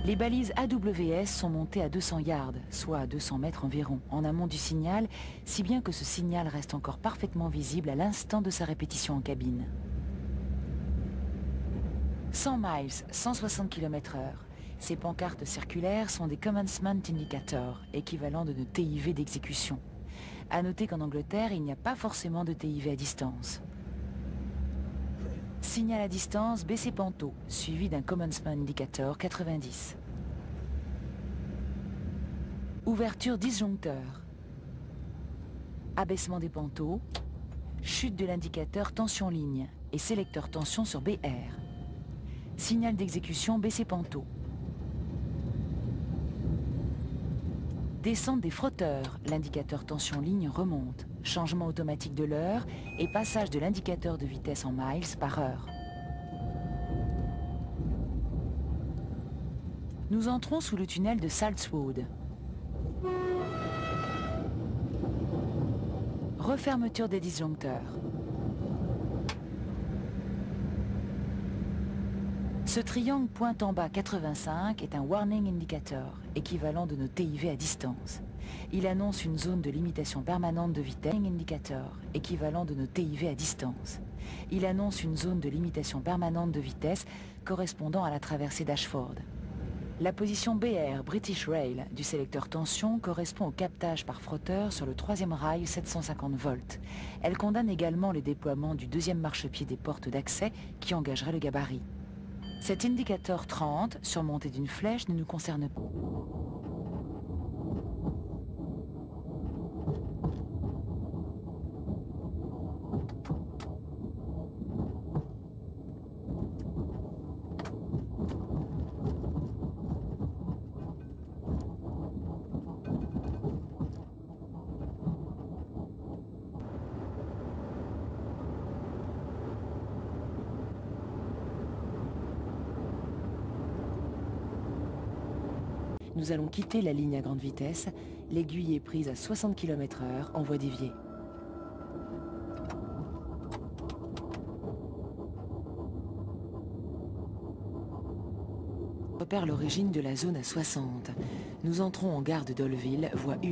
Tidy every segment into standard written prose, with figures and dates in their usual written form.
Les balises AWS sont montées à 200 yards, soit à 200 mètres environ, en amont du signal, si bien que ce signal reste encore parfaitement visible à l'instant de sa répétition en cabine. 100 miles, 160 km/h. Ces pancartes circulaires sont des Commencement Indicators, équivalents de nos TIV d'exécution. A noter qu'en Angleterre, il n'y a pas forcément de TIV à distance. Signal à distance baissé panto, suivi d'un Commencement Indicator 90. Ouverture disjoncteur. Abaissement des pantos. Chute de l'indicateur tension ligne et sélecteur tension sur BR. Signal d'exécution baissé panto. Descente des frotteurs, l'indicateur tension ligne remonte. Changement automatique de l'heure et passage de l'indicateur de vitesse en miles par heure. Nous entrons sous le tunnel de Saltswood. Refermeture des disjoncteurs. Ce triangle pointe en bas 85 est un Warning Indicator, équivalent de nos TIV à distance. Il annonce une zone de limitation permanente de vitesse Indicator, équivalent de nos TIV à distance. Il annonce une zone de limitation permanente de vitesse correspondant à la traversée d'Ashford. La position BR, British Rail, du sélecteur tension correspond au captage par frotteur sur le 3e rail 750 volts. Elle condamne également le déploiement du 2e marchepied des portes d'accès qui engagerait le gabarit. Cet indicateur 30, surmonté d'une flèche, ne nous concerne pas. Nous allons quitter la ligne à grande vitesse. L'aiguille est prise à 60 km/h en voie déviée. Repère l'origine de la zone à 60. Nous entrons en gare de Dolville, voie 1.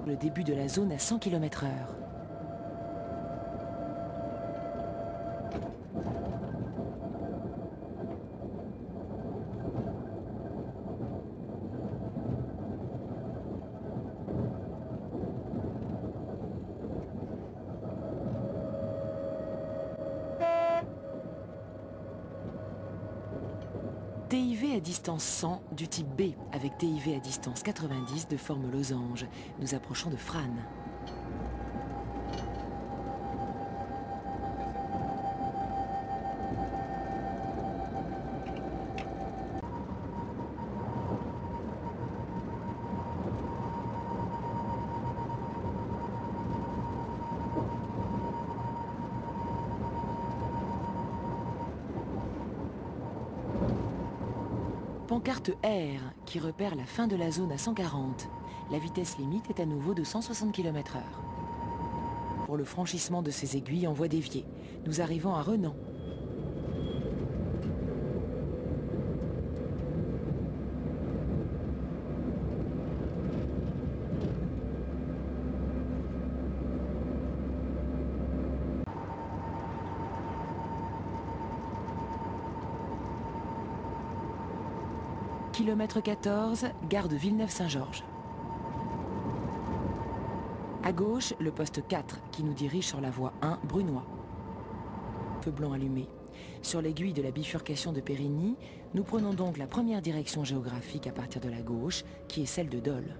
Le début de la zone à 100 km/h. TIV à distance 100 du type B avec TIV à distance 90 de forme losange. Nous approchons de Fran. Pancarte R qui repère la fin de la zone à 140. La vitesse limite est à nouveau de 160 km/h. Pour le franchissement de ces aiguilles en voie déviée, nous arrivons à Renan. Kilomètre 14, gare de Villeneuve-Saint-Georges. À gauche, le poste 4 qui nous dirige sur la voie 1 Brunois. Feu blanc allumé. Sur l'aiguille de la bifurcation de Périgny, nous prenons donc la première direction géographique à partir de la gauche, qui est celle de Dole.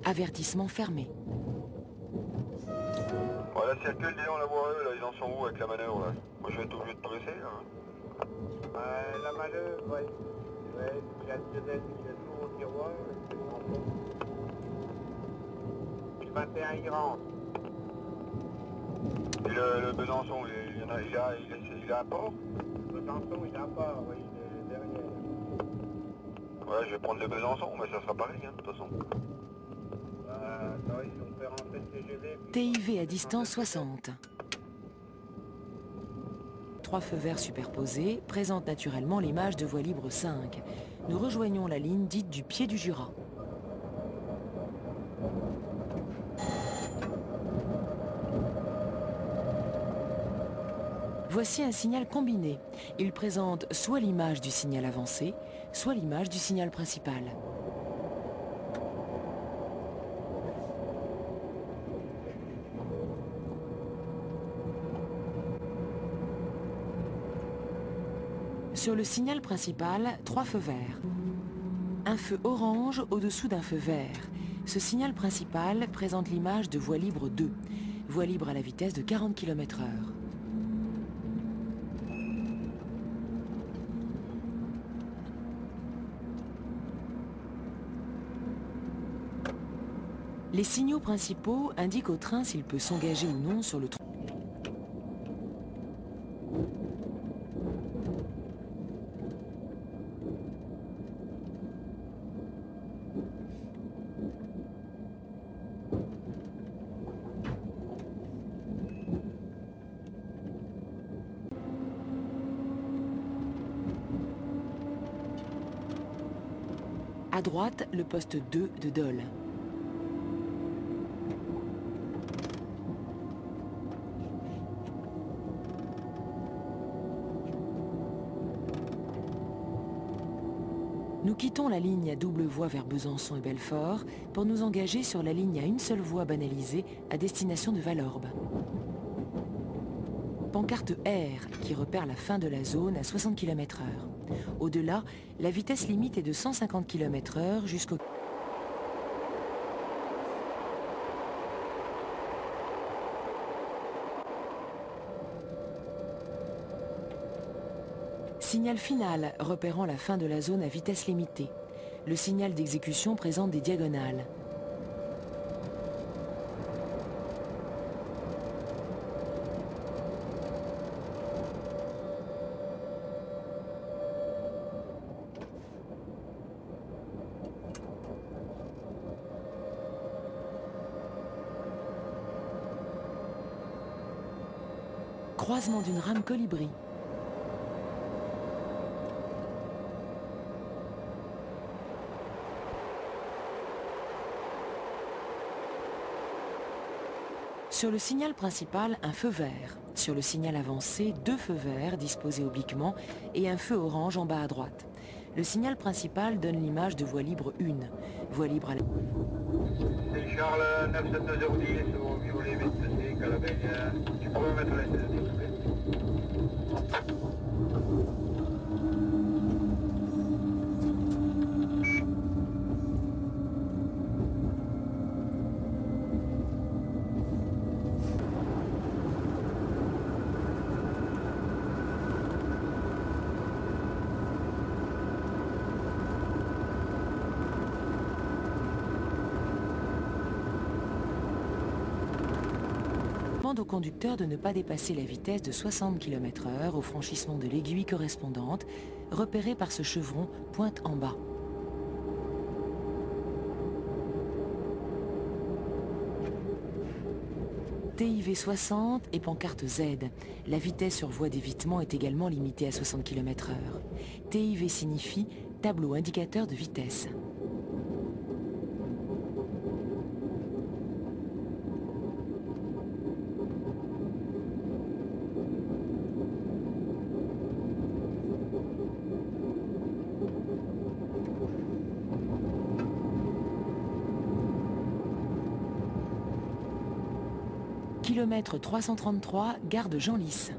Avertissement fermé. Voilà, c'est quel on la voit eux, là, ils en sont où avec la manœuvre là? Moi je vais être obligé de presser là. La manœuvre, oui. Ouais, traditionnel, il est toujours au tiroir, c'est grand fond. 21 hydrants. Et le Besançon, il a un port? Le Besançon, il a pas, oui, il est derrière. Ouais, je vais prendre le Besançon, mais ça sera pareil, hein, de toute façon. Non, ils ont fait rentrer le TGV. TIV à distance 60. 3 feux verts superposés présentent naturellement l'image de voie libre 5. Nous rejoignons la ligne dite du pied du Jura. Voici un signal combiné. Il présente soit l'image du signal avancé, soit l'image du signal principal. Sur le signal principal, 3 feux verts. Un feu orange au-dessous d'un feu vert. Ce signal principal présente l'image de voie libre 2, voie libre à la vitesse de 40 km/h. Les signaux principaux indiquent au train s'il peut s'engager ou non sur le tronc. À droite, le poste 2 de Dole. Nous quittons la ligne à double voie vers Besançon et Belfort pour nous engager sur la ligne à une seule voie banalisée à destination de Vallorbe. Pancarte R qui repère la fin de la zone à 60 km/h. Au-delà, la vitesse limite est de 150 km/h jusqu'au... Signal final repérant la fin de la zone à vitesse limitée. Le signal d'exécution présente des diagonales. Croisement d'une rame colibri. Sur le signal principal, un feu vert. Sur le signal avancé, 2 feux verts disposés obliquement et un feu orange en bas à droite. Le signal principal donne l'image de voie libre 1. Voie libre à la... C'est Charles 97210 au violet VTC, Calabaigne. Tu pourrais mettre la télé, s'il te plaît. Demande au conducteur de ne pas dépasser la vitesse de 60 km/h au franchissement de l'aiguille correspondante, repérée par ce chevron pointe en bas. TIV 60 et pancarte Z. La vitesse sur voie d'évitement est également limitée à 60 km/h. TIV signifie tableau indicateur de vitesse. Kilomètre 333, gare de Genlis.